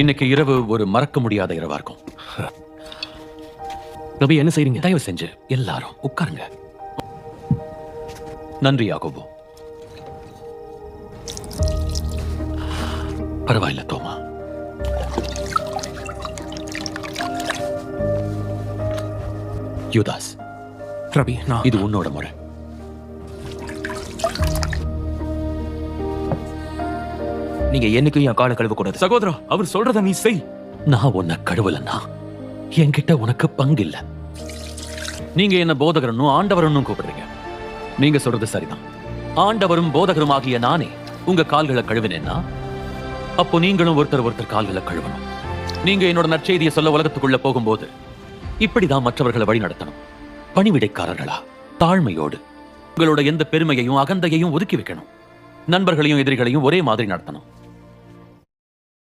இன்னைக்கு இரவு ஒரு மறக்க முடியாத இரவா இருக்கும். ரவி, என்ன செய்றீங்க? தயவு செஞ்சு எல்லாரும் உட்காருங்க. நன்றி யாகோபு. பரவாயில்ல தோமா. யூதாஸ், ரவி, நான் இது உன்னோட முறை. நீங்க என்னைக்கும் என் காலை கழுவ கூடாது. சகோதரா, அவர் சொல்றத நீ செய். நான் உன்னை கழுவலன்னா என்கிட்ட உனக்கு பங்கு இல்ல. நீங்க என்ன போதகரனும் ஆண்டவரனும் கூப்பிடுறீங்க. நீங்க சொல்றது சரிதான். ஆண்டவரும் போதகரும் ஆகிய நானே உங்க கால்களை கழுவினேன்னா அப்போ நீங்களும் ஒருத்தர் கால்களை கழுவணும். நீங்க என்னோட நற்செய்தியை சொல்ல உலகத்துக்குள்ள போகும்போது இப்படிதான் மற்றவர்களை வழி நடத்தணும். பணிவிடைக்காரர்களா, தாழ்மையோடு, உங்களோட எந்த பெருமையையும் அகந்தையையும் ஒதுக்கி வைக்கணும். நண்பர்களையும் எதிரிகளையும் ஒரே மாதிரி நடத்தணும்.